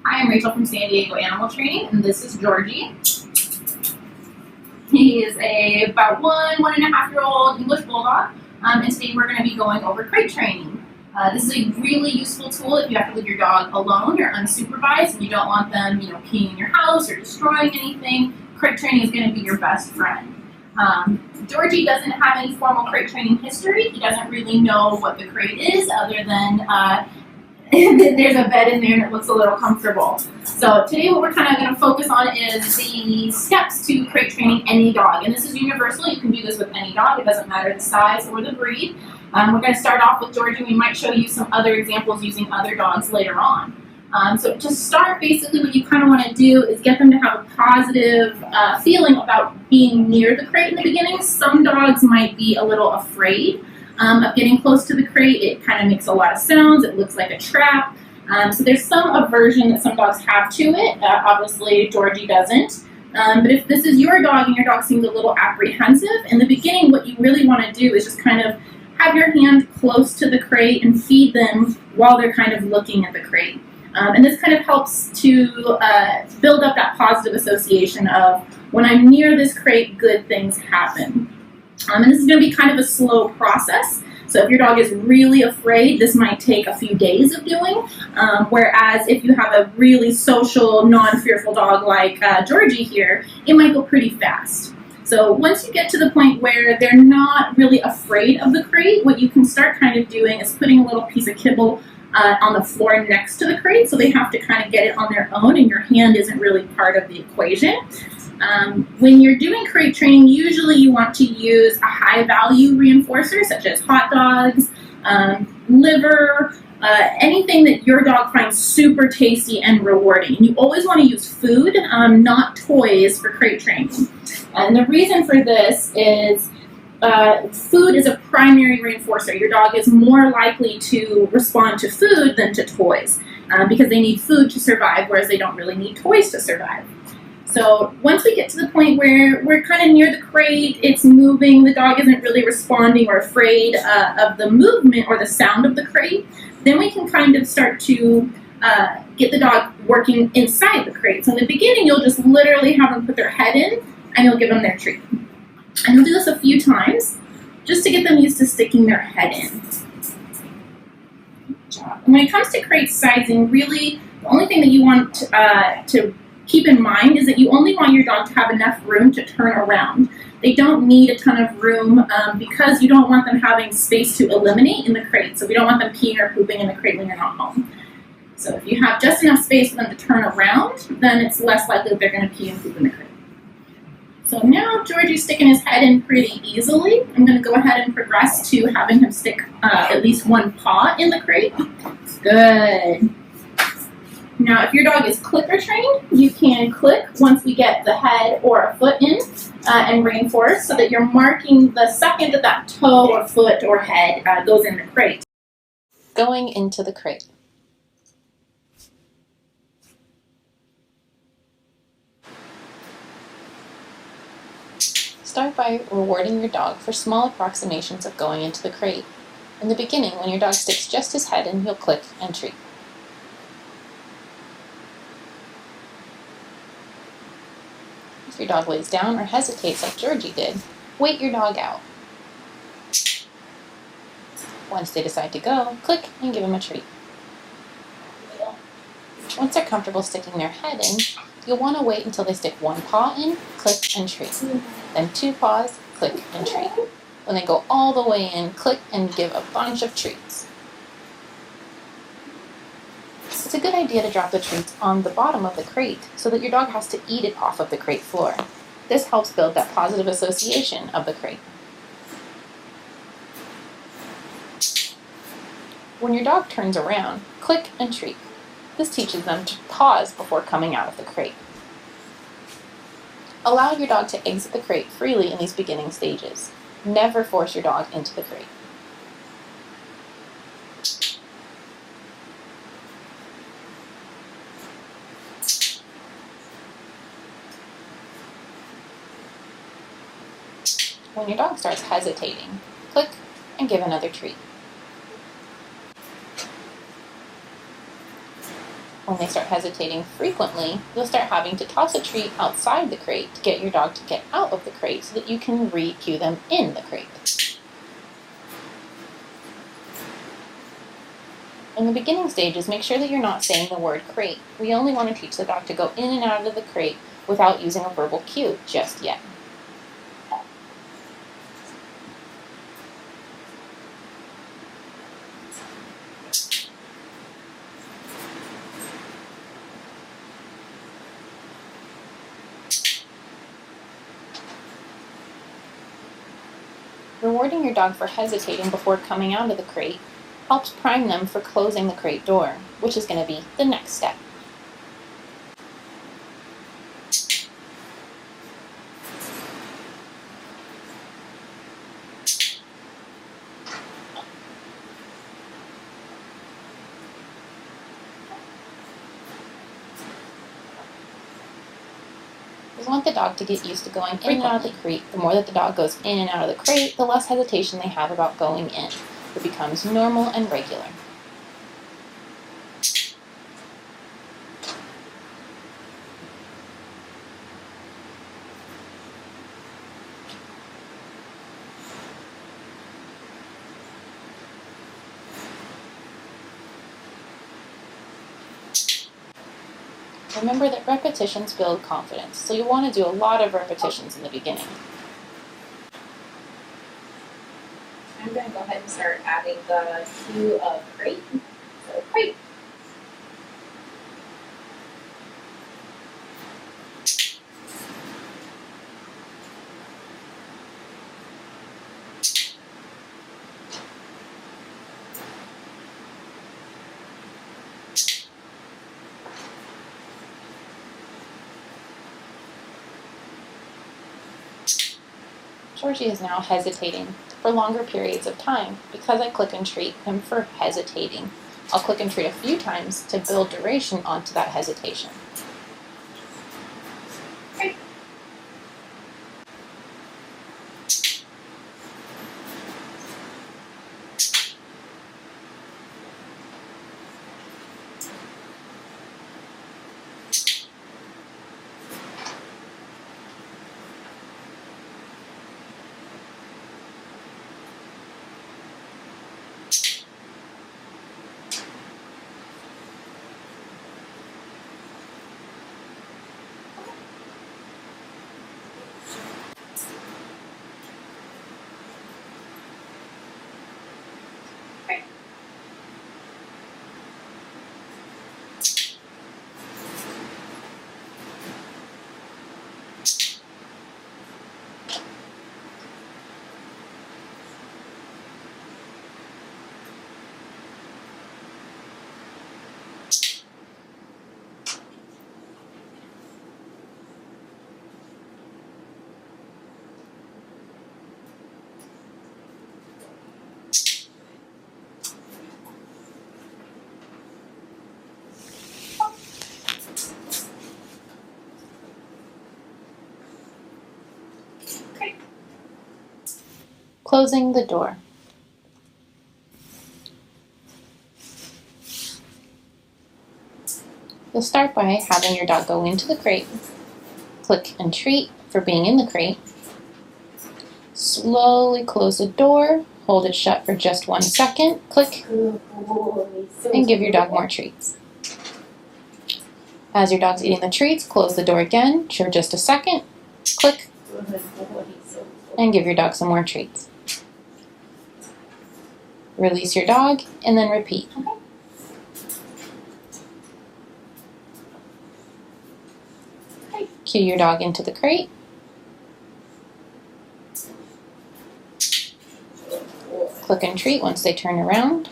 Hi, I'm Rachel from San Diego Animal Training, and this is Georgie. He is about 1.5-year-old English Bulldog, and today we're going to be going over crate training. This is a really useful tool if you have to leave your dog alone or unsupervised and you don't want them, peeing in your house or destroying anything. Crate training is going to be your best friend. Georgie doesn't have any formal crate training history. He doesn't really know what the crate is other than there's a bed in there and it looks a little comfortable. So today what we're kind of going to focus on is the steps to crate training any dog. And this is universal. You can do this with any dog. It doesn't matter the size or the breed. We're going to start off with Georgie. We might show you some other examples using other dogs later on. So to start, basically what you kind of want to do is get them to have a positive feeling about being near the crate in the beginning. Some dogs might be a little afraid of getting close to the crate. It kind of makes a lot of sounds. It looks like a trap. So there's some aversion that some dogs have to it. Obviously, Georgie doesn't. But if this is your dog and your dog seems a little apprehensive, in the beginning what you really want to do is just kind of have your hand close to the crate and feed them while they're kind of looking at the crate. And this kind of helps to build up that positive association of, when I'm near this crate, good things happen. And this is going to be kind of a slow process. So if your dog is really afraid, this might take a few days of doing. Whereas if you have a really social, non-fearful dog like Georgie here, it might go pretty fast. So once you get to the point where they're not really afraid of the crate, what you can start kind of doing is putting a little piece of kibble on the floor next to the crate, so they have to kind of get it on their own and your hand isn't really part of the equation. When you're doing crate training, usually you want to use a high-value reinforcer, such as hot dogs, liver, anything that your dog finds super tasty and rewarding. And you always want to use food, not toys, for crate training. And the reason for this is food is a primary reinforcer. Your dog is more likely to respond to food than to toys because they need food to survive, whereas they don't really need toys to survive. So once we get to the point where we're kind of near the crate, it's moving, the dog isn't really responding or afraid of the movement or the sound of the crate, then we can kind of start to get the dog working inside the crate. So in the beginning, you'll just literally have them put their head in and you'll give them their treat. And you'll do this a few times just to get them used to sticking their head in. Good job. And when it comes to crate sizing, really the only thing that you want to keep in mind is that you only want your dog to have enough room to turn around. They don't need a ton of room because you don't want them having space to eliminate in the crate. So we don't want them peeing or pooping in the crate when you're not home. So if you have just enough space for them to turn around, then it's less likely that they're going to pee and poop in the crate. So now Georgie's sticking his head in pretty easily. I'm going to go ahead and progress to having him stick at least one paw in the crate. Good. Now, if your dog is clicker trained, you can click once we get the head or a foot in and reinforce so that you're marking the second that that toe or foot or head goes in the crate. Going into the crate. Start by rewarding your dog for small approximations of going into the crate. In the beginning, when your dog sticks just his head in, you'll click and treat. If your dog lays down or hesitates like Georgie did, wait your dog out. Once they decide to go, click and give them a treat. Once they're comfortable sticking their head in, you'll want to wait until they stick one paw in, click and treat. Then two paws, click and treat. When they go all the way in, click and give a bunch of treats. It's a good idea to drop the treats on the bottom of the crate so that your dog has to eat it off of the crate floor. This helps build that positive association of the crate. When your dog turns around, click and treat. This teaches them to pause before coming out of the crate. Allow your dog to exit the crate freely in these beginning stages. Never force your dog into the crate. When your dog starts hesitating, click and give another treat. when they start hesitating frequently, you'll start having to toss a treat outside the crate to get your dog to get out of the crate so that you can re-cue them in the crate. In the beginning stages, make sure that you're not saying the word crate. We only want to teach the dog to go in and out of the crate without using a verbal cue just yet. Rewarding your dog for hesitating before coming out of the crate helps prime them for closing the crate door, which is going to be the next step. We want the dog to get used to going in and out of the crate. The more that the dog goes in and out of the crate, the less hesitation they have about going in. It becomes normal and regular. Remember that repetitions build confidence, so you'll want to do a lot of repetitions in the beginning. I'm going to go ahead and start adding the cue of crate. So crate. Georgie is now hesitating for longer periods of time because I click and treat him for hesitating. I'll click and treat a few times to build duration onto that hesitation. Closing the door. You'll start by having your dog go into the crate, click and treat for being in the crate, slowly close the door, hold it shut for just 1 second, click, and give your dog more treats. As your dog's eating the treats, close the door again for just a second, click, and give your dog some more treats. Release your dog, and then repeat. Cue your dog into the crate. Click and treat once they turn around.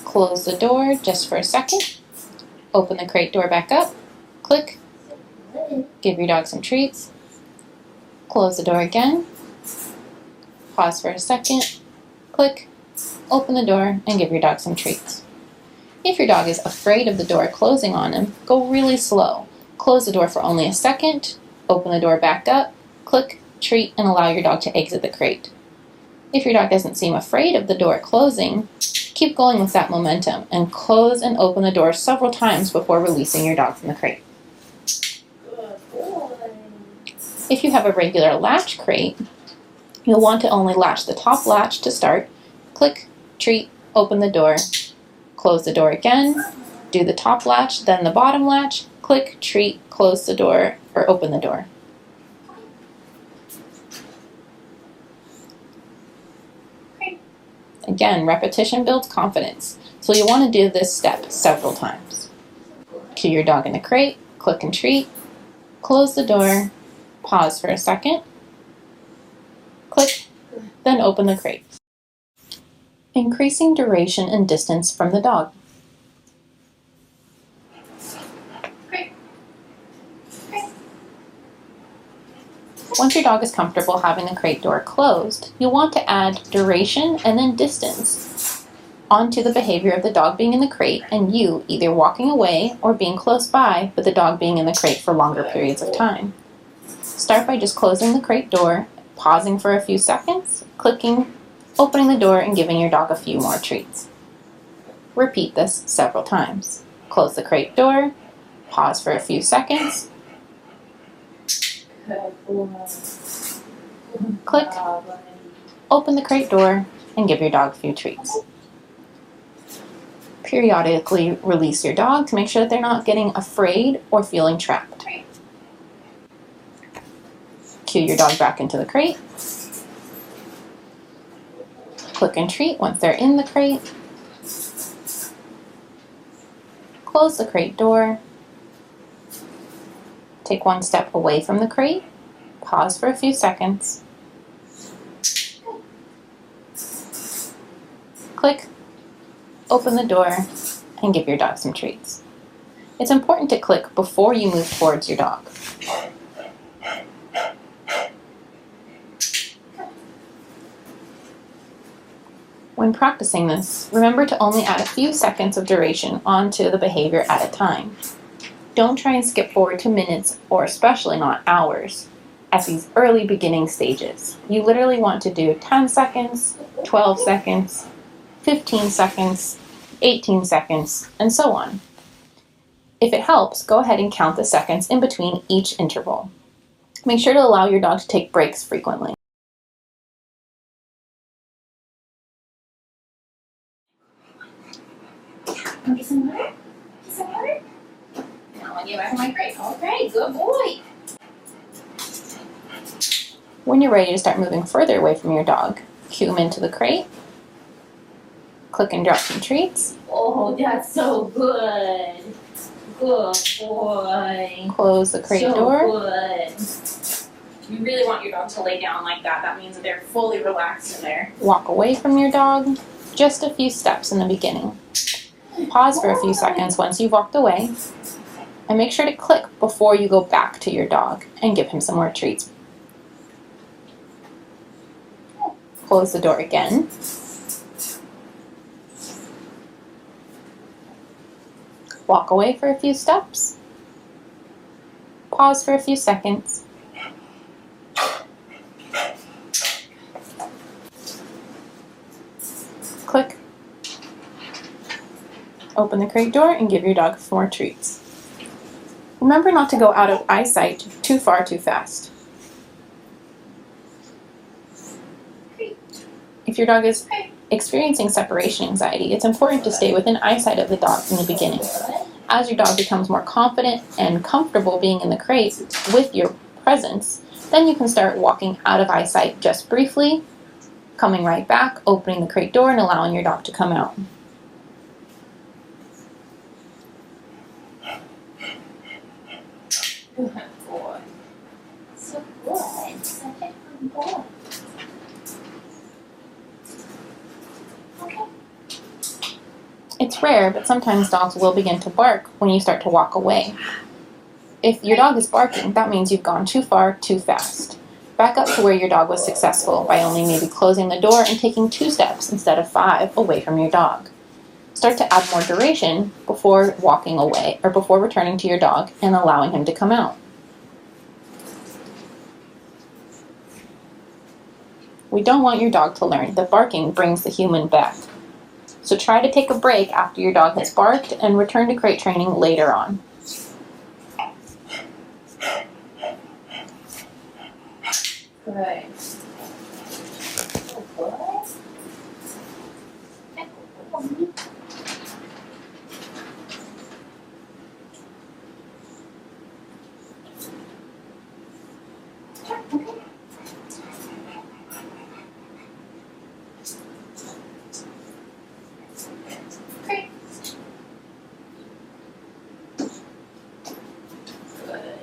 Close the door just for a second. Open the crate door back up. Click. Give your dog some treats. Close the door again. Pause for a second. Click, open the door, and give your dog some treats. If your dog is afraid of the door closing on him, go really slow. Close the door for only a second, open the door back up, click, treat, and allow your dog to exit the crate. If your dog doesn't seem afraid of the door closing, keep Keep going with that momentum and close and open the door several times before releasing your dog from the crate. Good boy. If you have a regular latch crate, you'll want to only latch the top latch to start. Click, treat, open the door, close the door again, do the top latch, then the bottom latch, click, treat, close the door, or open the door. Again, repetition builds confidence, so you want to do this step several times. Cue your dog in the crate, click and treat, close the door, pause for a second, click, then open the crate. Increasing duration and distance from the dog. Once your dog is comfortable having the crate door closed, you'll want to add duration and then distance onto the behavior of the dog being in the crate and you either walking away or being close by, but the dog being in the crate for longer periods of time. Start by just closing the crate door, pausing for a few seconds, clicking, opening the door, and giving your dog a few more treats. Repeat this several times. Close the crate door, pause for a few seconds, Good boy. click, open the crate door, and give your dog a few treats. Periodically release your dog to make sure that they're not getting afraid or feeling trapped. Cue your dog back into the crate. Click and treat once they're in the crate. Close the crate door. Take one step away from the crate. Pause for a few seconds. Click, open the door, and give your dog some treats. It's important to click before you move towards your dog. When practicing this, remember to only add a few seconds of duration onto the behavior at a time. Don't try and skip forward to minutes or especially not hours at these early beginning stages. You literally want to do 10 seconds, 12 seconds, 15 seconds, 18 seconds, and so on. If it helps, go ahead and count the seconds in between each interval. Make sure to allow your dog to take breaks frequently. Want to get some water? Get some water? Now I get back in my crate. Okay, good boy. When you're ready to start moving further away from your dog, cue him into the crate, click and drop some treats, Oh, that's so good. Good boy. close the crate so door, good. You really want your dog to lay down like that. That means that they're fully relaxed in there. walk away from your dog, just a few steps in the beginning. Pause for a few seconds once you've walked away, and make sure to click before you go back to your dog and give him some more treats. Close the door again. Walk away for a few steps. Pause for a few seconds. Click. Open the crate door and give your dog more treats. Remember not to go out of eyesight too far too fast. If your dog is experiencing separation anxiety, it's important to stay within eyesight of the dog in the beginning. As your dog becomes more confident and comfortable being in the crate with your presence, then you can start walking out of eyesight just briefly, coming right back, opening the crate door, and allowing your dog to come out. Good boy. So good. Such a good boy. Okay. It's rare, but sometimes dogs will begin to bark when you start to walk away. If your dog is barking, that means you've gone too far, too fast. Back up to where your dog was successful by only maybe closing the door and taking 2 steps instead of 5 away from your dog. Start to add more duration before walking away or before returning to your dog and allowing him to come out. We don't want your dog to learn that barking brings the human back. So try to take a break after your dog has barked and return to crate training later on. Good. Oh, good. Great. Good.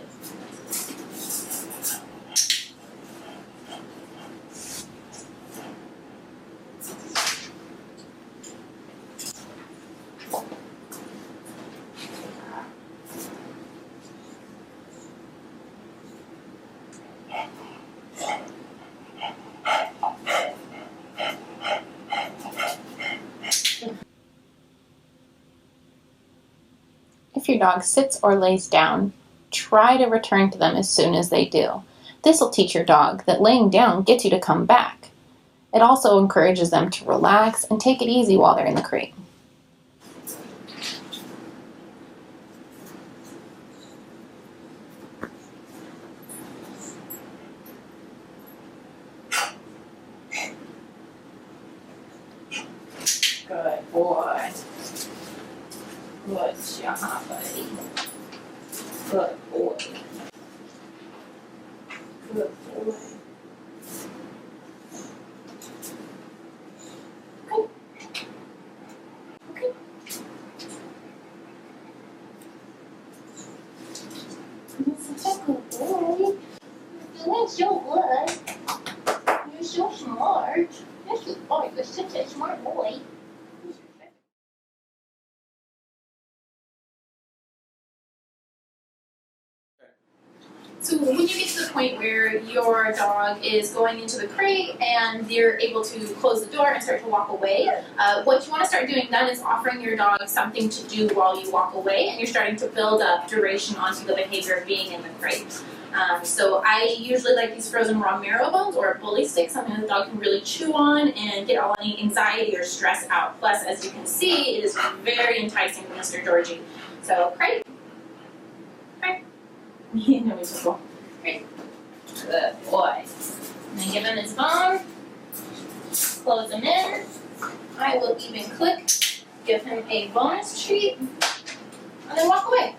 If your dog sits or lays down, try to return to them as soon as they do. This will teach your dog that laying down gets you to come back. It also encourages them to relax and take it easy while they're in the crate. Good boy. Good job, buddy. Good boy. Good boy. Okay. You're such a good boy. You're doing so good. You're so smart. Yes, you are. You're such a smart boy. So when you get to the point where your dog is going into the crate and you're able to close the door and start to walk away, what you want to start doing then is offering your dog something to do while you walk away, and you're starting to build up duration onto the behavior of being in the crate. So I usually like these frozen raw marrow bones or a bully stick, something that the dog can really chew on and get all any anxiety or stress out. Plus, as you can see, it is very enticing to Mr. Georgie. So crate. No, he's cool. Great. Good boy. And then give him his bone. Close him in. I will even click. Give him a bonus treat. And then walk away.